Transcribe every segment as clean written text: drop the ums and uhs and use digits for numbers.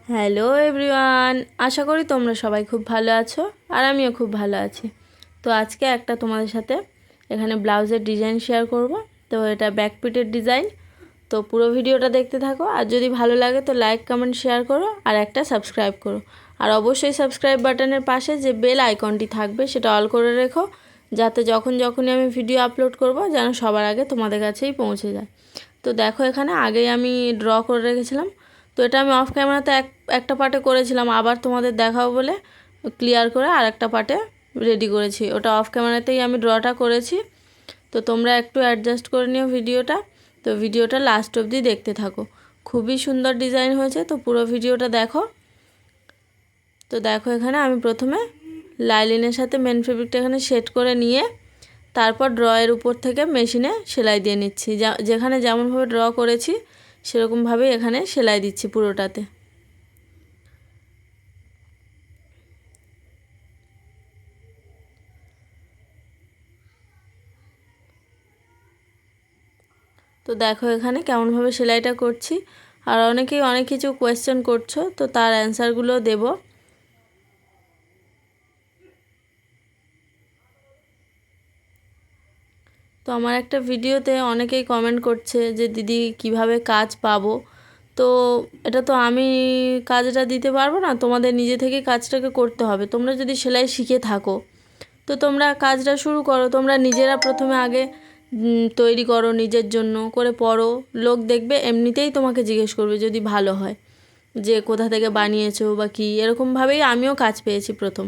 Hello everyone, আশা করি তোমরা সবাই খুব ভালো আছো আর আমিও খুব ভালো আছি। তো আজকে একটা তোমাদের সাথে এখানে ব্লাউজের ডিজাইন শেয়ার করব। তো এটা ব্যাক পিটের ডিজাইন। তো পুরো ভিডিওটা দেখতে থাকো, আর যদি ভালো লাগে তো লাইক কমেন্ট শেয়ার করো আর একটা সাবস্ক্রাইব করো। আর অবশ্যই সাবস্ক্রাইব বাটনের পাশে যে বেল আইকনটি থাকবে সেটা অল করে রেখো, যাতে যখনই আমি ভিডিও আপলোড করব যেন সবার আগে তোমাদের কাছেই পৌঁছে যায়। তো দেখো এখানে আগেই আমি ড্র করে রেখেছিলাম। তো এটা আমি অফ ক্যামেরাতে একটা পার্টে করেছিলাম, আবার তোমাদের দেখাবো বলে ক্লিয়ার করে আর একটা পার্টে রেডি করেছি। ওটা অফ ক্যামেরাতেই আমি ড্রটা করেছি। তো তোমরা একটু অ্যাডজাস্ট করে নিও ভিডিওটা। তো ভিডিওটা লাস্ট অবধি দেখতে থাকো, খুবই সুন্দর ডিজাইন হয়েছে। তো পুরো ভিডিওটা দেখো। তো দেখো এখানে আমি প্রথমে লাইলিনের সাথে মেন ফেব্রিকটা এখানে সেট করে নিয়ে তারপর ড্রয়ের উপর থেকে মেশিনে সেলাই দিয়ে নিচ্ছি। যেখানে যেমনভাবে ড্র করেছি সেরকমভাবেই এখানে সেলাই দিচ্ছি পুরোটাতে। তো দেখো এখানে কেমনভাবে সেলাইটা করছি। আর অনেকেই অনেক কিছু কোয়েশ্চেন করছো, তো তার অ্যান্সারগুলো দেব। তো আমার একটা ভিডিওতে অনেকেই কমেন্ট করছে যে দিদি কিভাবে কাজ পাবো। তো এটা তো আমি কাজটা দিতে পারবো না, তোমাদের নিজে থেকে কাজটাকে করতে হবে। তোমরা যদি সেলাই শিখে থাকো তো তোমরা কাজটা শুরু করো। তোমরা নিজেরা প্রথমে আগে তৈরি করো, নিজের জন্য করে পড়ো। লোক দেখবে এমনিতেই তোমাকে জিজ্ঞেস করবে যদি ভালো হয়, যে কোথা থেকে বানিয়েছো বা কী। এরকমভাবেই আমিও কাজ পেয়েছি প্রথম।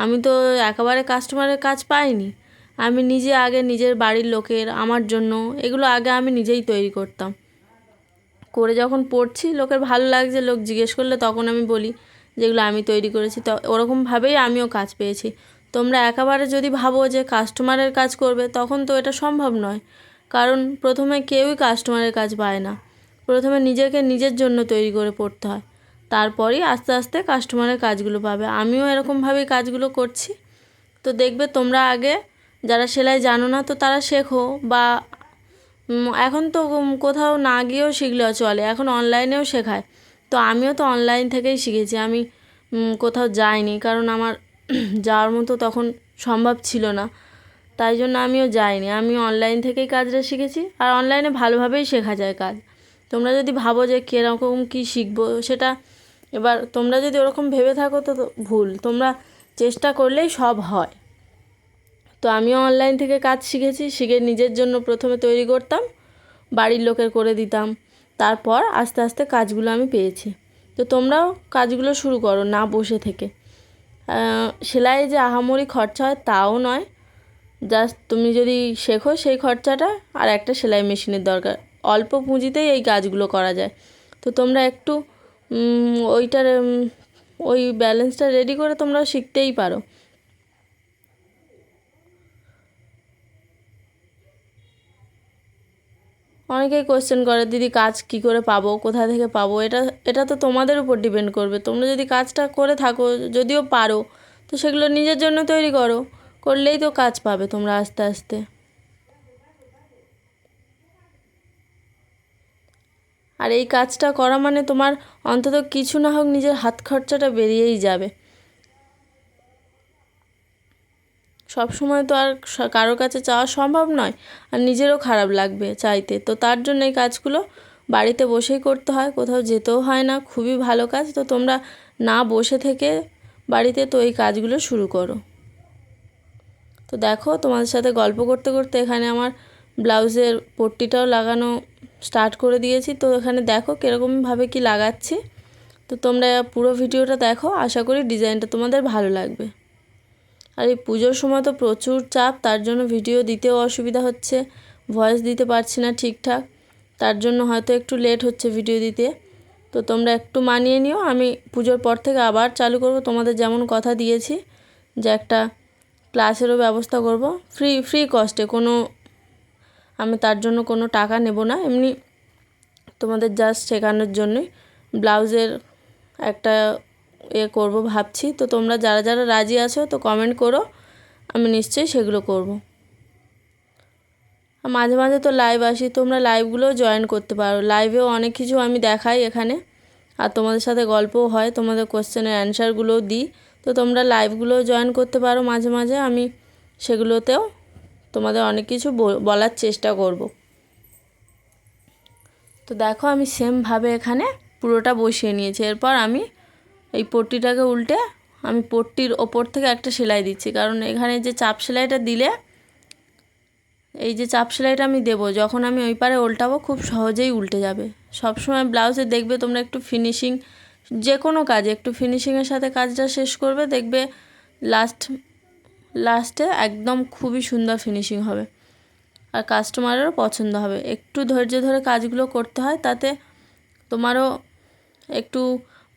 আমি তো একেবারে কাস্টমারের কাজ পাইনি, আমি নিজে আগে নিজের বাড়ির লোকের, আমার জন্য এগুলো আগে আমি নিজেই তৈরি করতাম। করে যখন পড়ছি লোকের ভালো লাগছে, লোক জিজ্ঞেস করলে তখন আমি বলি যেগুলো আমি তৈরি করেছি। তো ওরকমভাবেই আমিও কাজ পেয়েছি। তোমরা একেবারে যদি ভাবো যে কাস্টমারের কাজ করবে তখন তো এটা সম্ভব নয়, কারণ প্রথমে কেউই কাস্টমারের কাজ পায় না। প্রথমে নিজেকে নিজের জন্য তৈরি করে পড়তে হয়, তারপরেই আস্তে আস্তে কাস্টমারের কাজগুলো পাবে। আমিও এরকমভাবেই কাজগুলো করছি। তো দেখবে তোমরা আগে যারা সেলাই জানো না তো তারা শেখো, বা এখন তো কোথাও না গিয়েও শিখলেও চলে, এখন অনলাইনেও শেখায়। তো আমিও তো অনলাইন থেকেই শিখেছি, আমি কোথাও যাইনি, কারণ আমার যাওয়ার মতো তখন সম্ভব ছিল না। তাই জন্য আমিও যাইনি, আমি অনলাইন থেকেই কাজটা শিখেছি। আর অনলাইনে ভালোভাবেই শেখা যায় কাজ। তোমরা যদি ভাবো যে কীরকম কী শিখবো সেটা, এবার তোমরা যদি ওরকম ভেবে থাকো তো ভুল। তোমরা চেষ্টা করলেই সব হয়। তো আমিও অনলাইন থেকে কাজ শিখেছি, শিখে নিজের জন্য প্রথমে তৈরি করতাম, বাড়ির লোকের করে দিতাম, তারপর আস্তে আস্তে কাজগুলো আমি পেয়েছি। তো তোমরাও কাজগুলো শুরু করো না বসে থেকে। সেলাইয়ে যে আহামরি খরচা হয় তাও নয়, জাস্ট তুমি যদি শেখো সেই খরচাটা, আর একটা সেলাই মেশিনের দরকার। অল্প পুঁজিতেই এই কাজগুলো করা যায়। তো তোমরা একটু ওইটার ওই ব্যালেন্সটা রেডি করে তোমরা শিখতেই পারো। অনেকেই কোয়েশ্চেন করে দিদি কাজ কি করে পাবো, কোথা থেকে পাবো। এটা এটা তো তোমাদের উপর ডিপেন্ড করবে। তোমরা যদি কাজটা করে থাকো, যদিও পারো, তো সেগুলো নিজের জন্য তৈরি করো, করলেই তো কাজ পাবে তোমরা আস্তে আস্তে। আর এই কাজটা করা মানে তোমার অন্তত কিছু না হোক নিজের হাত খরচাটা বেরিয়েই যাবে। সব সময় তো আর কারোর কাছে চাওয়া সম্ভব নয়, আর নিজেরও খারাপ লাগবে চাইতে। তো তার জন্য এই কাজগুলো বাড়িতে বসেই করতে হয়, কোথাও যেতেও হয় না। খুবই ভালো কাজ। তো তোমরা না বসে থেকে বাড়িতে তো এই কাজগুলো শুরু করো। তো দেখো তোমাদের সাথে গল্প করতে করতে এখানে আমার ব্লাউজের পট্টিটাও লাগানো স্টার্ট করে দিয়েছি। তো এখানে দেখো কীরকমভাবে কি লাগাচ্ছি। তো তোমরা পুরো ভিডিওটা দেখো, আশা করি ডিজাইনটা তোমাদের ভালো লাগবে। আর এই পুজোর সময় তো প্রচুর চাপ, তার জন্য ভিডিও দিতেও অসুবিধা হচ্ছে, ভয়েস দিতে পারছি না ঠিকঠাক। তার জন্য হয়তো একটু লেট হচ্ছে ভিডিও দিতে। তো তোমরা একটু মানিয়ে নিও, আমি পুজোর পর থেকে আবার চালু করব। তোমাদের যেমন কথা দিয়েছি যে একটা ক্লাসেরও ব্যবস্থা করব, ফ্রি কস্টে। আমি তার জন্য কোনো টাকা নেব না, এমনি তোমাদের জাস্ট শেখানোর জন্যই ব্লাউজের একটা করব ভাবছি। তো তোমরা যারা যারা রাজি আছো তো কমেন্ট করো, আমি নিশ্চয়ই সেগুলো করব। মাঝে মাঝে তো লাইভ আসি, তোমরা লাইভগুলোও জয়েন করতে পারো। লাইভেও অনেক কিছু আমি দেখাই এখানে, আর তোমাদের সাথে গল্পও হয়, তোমাদের কোশ্চেনের অ্যান্সারগুলোও দিই। তো তোমরা লাইভগুলোও জয়েন করতে পারো মাঝে মাঝে, আমি সেগুলোতেও তোমাদের অনেক কিছু বলার চেষ্টা করব। তো দেখো আমি সেমভাবে এখানে পুরোটা বসিয়ে নিয়েছি। এরপর আমি এই পট্টিটাকে উল্টে আমি পট্টির ওপর থেকে একটা সেলাই দিচ্ছি, কারণ এখানে যে চাপ সেলাইটা দিলে, এই যে চাপ সেলাইটা আমি দেবো যখন আমি ওই পারে উল্টাবো, খুব সহজেই উল্টে যাবে। সবসময় ব্লাউজে দেখবে তোমরা একটু ফিনিশিং, যে কোনো কাজে একটু ফিনিশিংয়ের সাথে কাজটা শেষ করবে, দেখবে লাস্টে একদম খুবই সুন্দর ফিনিশিং হবে আর কাস্টমারেরও পছন্দ হবে। একটু ধৈর্য ধরে কাজগুলো করতে হয়, তাতে তোমারও একটু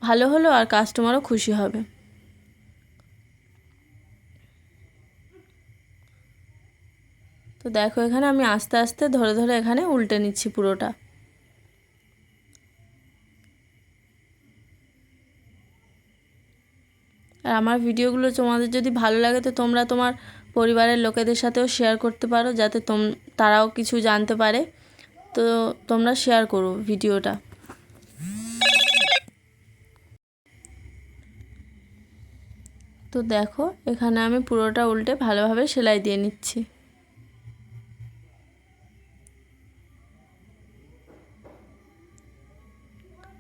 ভালো হলো আর কাস্টমারও খুশি হবে। তো দেখো এখানে আমি আস্তে আস্তে ধরে ধরে এখানে উল্টে নিচ্ছি পুরোটা। আর আমার ভিডিওগুলো তোমাদের যদি ভালো লাগে তো তোমরা তোমার পরিবারের লোকেদের সাথেও শেয়ার করতে পারো, যাতে তারাও কিছু জানতে পারে। তো তোমরা শেয়ার করো ভিডিওটা। তো দেখো এখানে আমি পুরোটা উল্টে ভালোভাবে সেলাই দিয়ে নিচ্ছি।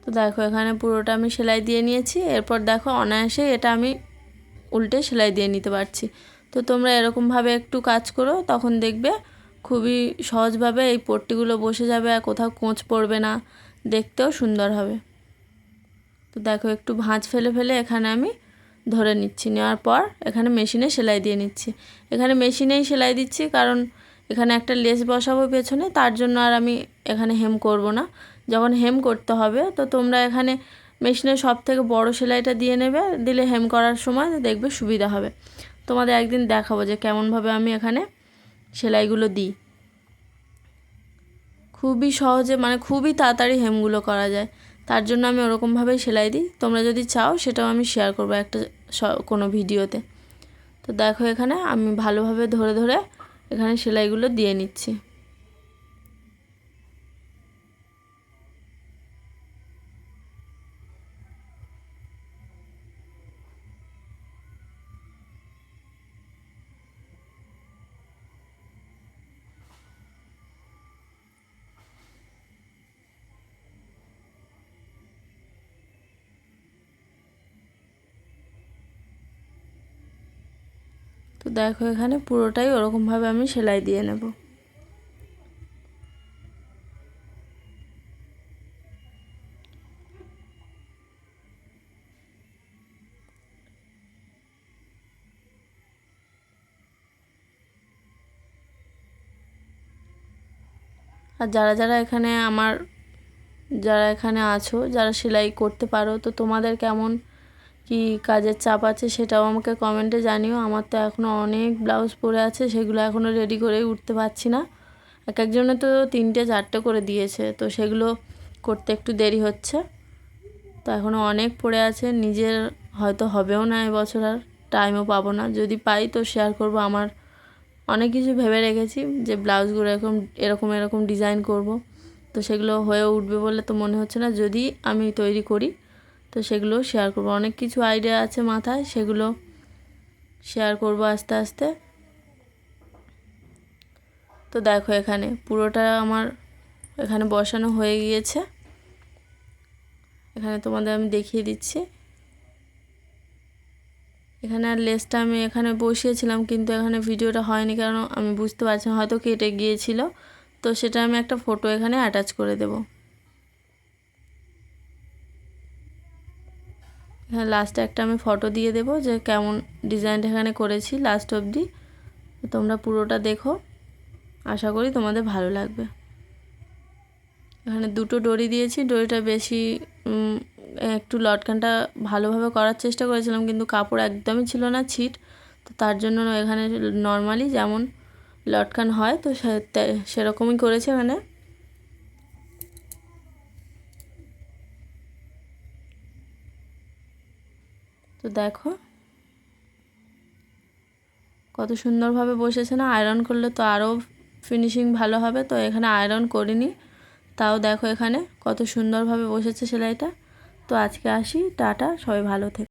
তো দেখো এখানে পুরোটা আমি সেলাই দিয়ে নিয়েছি। এরপর দেখো অনায়াসে এটা আমি উল্টে সেলাই দিয়ে নিতে পারছি। তো তোমরা এরকমভাবে একটু কাজ করো, তখন দেখবে খুবই সহজভাবে এই পট্টিগুলো বসে যাবে আর কোথাও কোঁচ পড়বে না, দেখতেও সুন্দর হবে। তো দেখো একটু ভাঁজ ফেলে ফেলে এখানে আমি ধরে নিচ্ছি, নেওয়ার পর এখানে মেশিনে সেলাই দিয়ে নিচ্ছি। এখানে মেশিনেই সেলাই দিচ্ছি, কারণ এখানে একটা লেস বসাবো পেছনে, তার জন্য আর আমি এখানে হেম করব না। যখন হেম করতে হবে তো তোমরা এখানে মেশিনে সব থেকে বড় সেলাইটা দিয়ে নেবে, দিলে হেম করার সময় দেখবে সুবিধা হবে। তোমাদের একদিন দেখাবো যে কেমনভাবে আমি এখানে সেলাইগুলো দিই। খুবই সহজে, মানে খুবই তাড়াতাড়ি হেমগুলো করা যায়, তার জন্য আমি ওরকমভাবেই সেলাই দিই। তোমরা যদি চাও সেটাও আমি শেয়ার করবো একটা কোনো ভিডিওতে। তো দেখো এখানে আমি ভালোভাবে ধরে ধরে এখানে সেলাইগুলো দিয়ে নিচ্ছি। তো দেখো এখানে পুরোটাই ওরকমভাবে আমি সেলাই দিয়ে নেব। আর যারা এখানে আছো, যারা সেলাই করতে পারো, তো তোমাদের কেমন কি কাজের চাপ আছে সেটাও আমাকে কমেন্টে জানিও। আমার তো এখনও অনেক ব্লাউজ পরে আছে, সেগুলো এখনও রেডি করেই উঠতে পারছি না। একজনে তো 3টে 4টে করে দিয়েছে, তো সেগুলো করতে একটু দেরি হচ্ছে। তো এখনও অনেক পড়ে আছে, নিজের হয়তো হবেও না এবছর, আর টাইমও পাবো না। যদি পাই তো শেয়ার করব। আমার অনেক কিছু ভেবে রেখেছি যে ব্লাউজগুলো এরকম এরকম ডিজাইন করব, তো সেগুলো হয়ে উঠবে বলে তো মনে হচ্ছে না। যদি আমি তৈরি করি তো সেগুলো শেয়ার করব। অনেক কিছু আইডিয়া আছে মাথায়, সেগুলো শেয়ার করব আস্তে আস্তে। তো দেখো এখানে পুরোটা আমার এখানে বসানো হয়ে গিয়েছে। এখানে তোমাদের আমি দেখিয়ে দিচ্ছি। এখানে আর লেসটা আমি এখানে বসিয়েছিলাম, কিন্তু এখানে ভিডিওটা হয়নি, কারণ আমি বুঝতে পারছি না, হয়তো কেটে গিয়েছিল। তো সেটা আমি একটা ফটো এখানে অ্যাটাচ করে দেব। এখানে লাস্টে একটা আমি ফটো দিয়ে দেব যে কেমন ডিজাইনটা এখানে করেছি লাস্ট অবধি। তোমরা পুরোটা দেখো, আশা করি তোমাদের ভালো লাগবে। এখানে 2টো ডরি দিয়েছি, ডরিটা বেশি একটু লটকানটা ভালোভাবে করার চেষ্টা করেছিলাম, কিন্তু কাপড় একদমই ছিল না, ছিট। তো তার জন্য এখানে নর্মালি যেমন লটকান হয় তো সেরকমই করেছি এখানে। তো দেখো কত সুন্দরভাবে বসেছে না। আয়রন করলে তো আরও ফিনিশিং ভালো হবে, তো এখানে আয়রন করিনি, তাও দেখো এখানে কত সুন্দরভাবে বসেছে সেলাইটা। তো আজকে আসি, টাটা, সবাই ভালো থেকো।